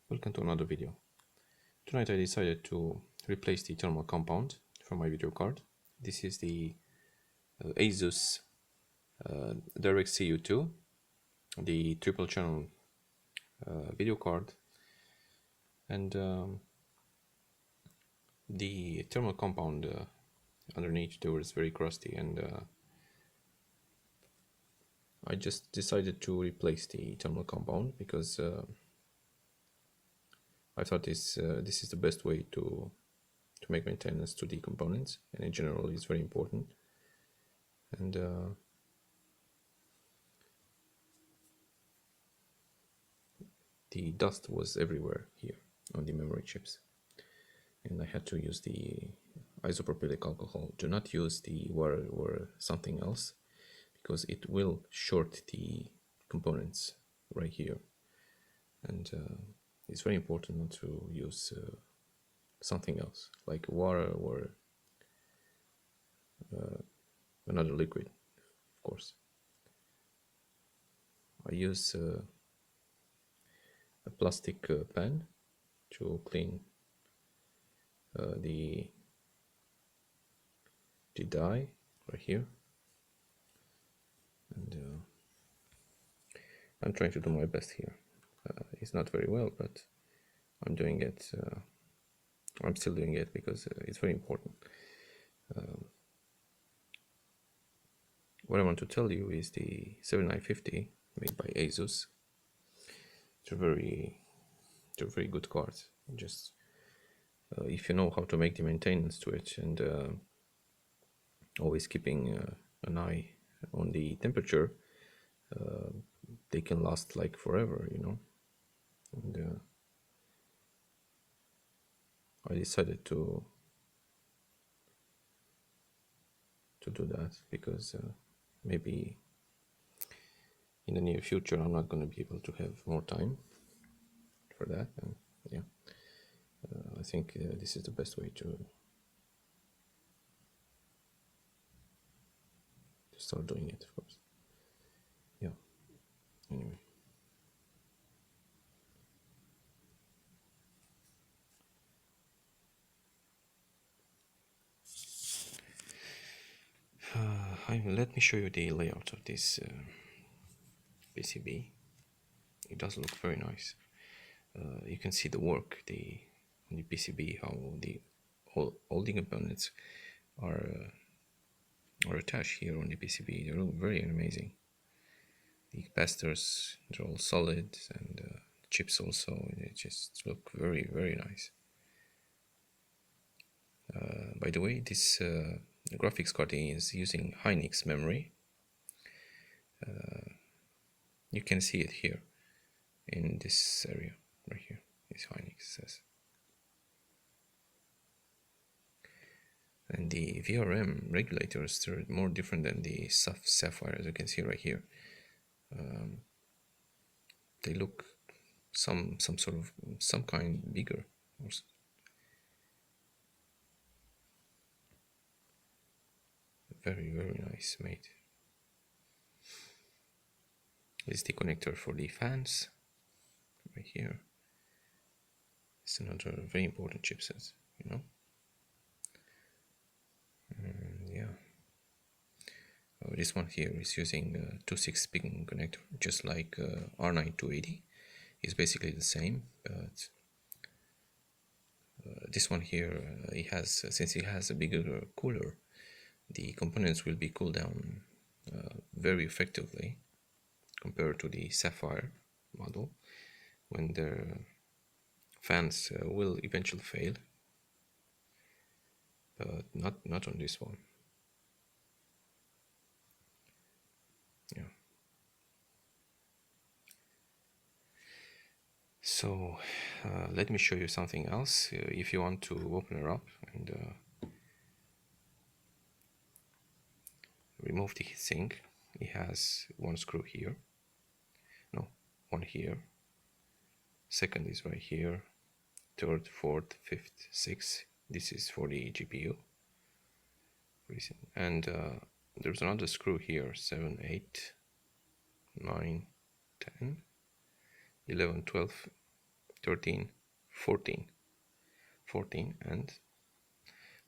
Welcome to another video. Tonight I decided to replace the thermal compound from my video card. This is the Asus Direct CU2, the triple channel video card, and the thermal compound underneath there was very crusty, and I just decided to replace the thermal compound because I thought this is the best way to make maintenance to the components, and in general it's very important. And the dust was everywhere here on the memory chips, and I had to use the isopropylic alcohol. Do not use the water or something else, because it will short the components right here, and it's very important not to use something else like water or another liquid. Of course, I use a plastic pan to clean the die right here, and I'm trying to do my best here. It's not very well, but I'm doing it. I'm still doing it because it's very important. What I want to tell you is the 7950 made by Asus. They're very good cards. Just if you know how to make the maintenance to it, and always keeping an eye on the temperature, they can last like forever, you know. And I decided to do that because maybe in the near future I'm not going to be able to have more time for that, and yeah, I think this is the best way to start doing it, of course. Yeah, anyway. Let me show you the layout of this PCB. It does look very nice. You can see the work on the PCB, how all the components are attached here on the PCB. They look very amazing. The capacitors, they're all solid, and chips also. They just look very nice. By the way, this graphics card is using Hynix memory. You can see it here in this area right here. This Hynix says. And the VRM regulators are more different than the Sapphire, as you can see right here. They look some kind bigger. Also. Very nice made. This is the connector for the fans right here. It's another very important chipset, you know. Yeah. This one here is using 2.6 pin connector, just like R9 280. It's basically the same, but this one here, since it has a bigger cooler, the components will be cooled down very effectively compared to the Sapphire model, when the fans will eventually fail, but not on this one. Yeah. So let me show you something else. If you want to open it up and remove the heatsink, it has one screw here. No, one here. Second is right here. Third, fourth, fifth, sixth. This is for the GPU. And there's another screw here. 7, 8, 9, 10, 11, 12, 13, 14, 14, and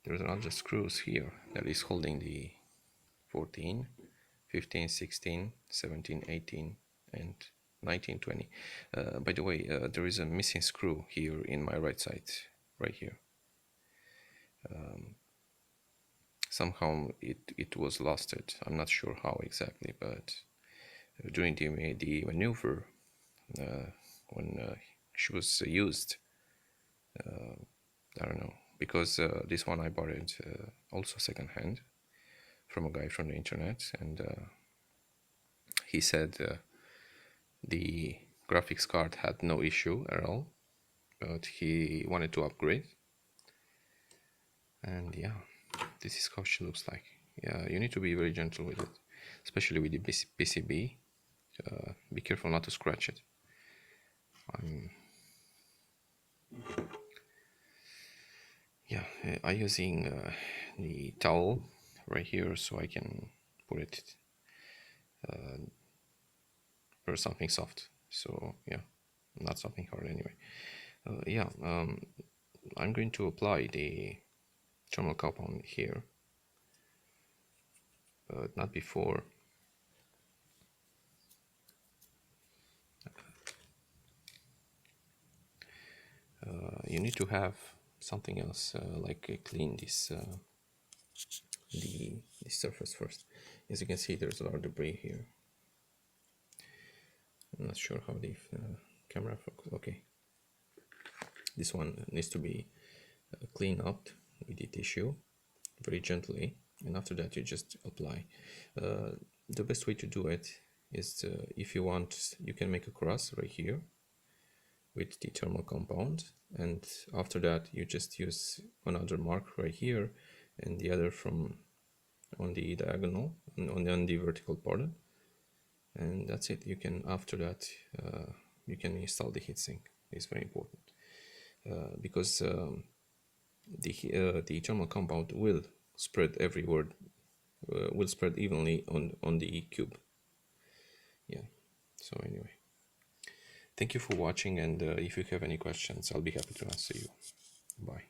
there's another screws here that is holding the 14, 15, 16, 17, 18, and 19, 20. By the way, there is a missing screw here in my right side, right here. Somehow it was lost. I'm not sure how exactly, but during the maneuver, when she was used, I don't know, because this one I bought it also secondhand from a guy from the internet, and he said the graphics card had no issue at all, but he wanted to upgrade. And yeah, this is how she looks like. Yeah, you need to be very gentle with it, especially with the PCB. Be careful not to scratch it. I'm using the towel right here so I can put it or something soft. So yeah, not something hard anyway. I'm going to apply the thermal compound here, but not before. You need to have something else like clean this the surface first. As you can see, there's a lot of debris here. I'm not sure how the camera focuses. Okay, this one needs to be cleaned up with the tissue very gently, and after that you just apply. The best way to do it is if you want, you can make a cross right here with the thermal compound, and after that you just use another mark right here and the other from on the diagonal on the vertical part, and that's it. You can, after that, you can install the heatsink. It's very important because the thermal compound will spread everywhere, will spread evenly on the cube. Yeah. So anyway, thank you for watching, and if you have any questions, I'll be happy to answer you. Bye.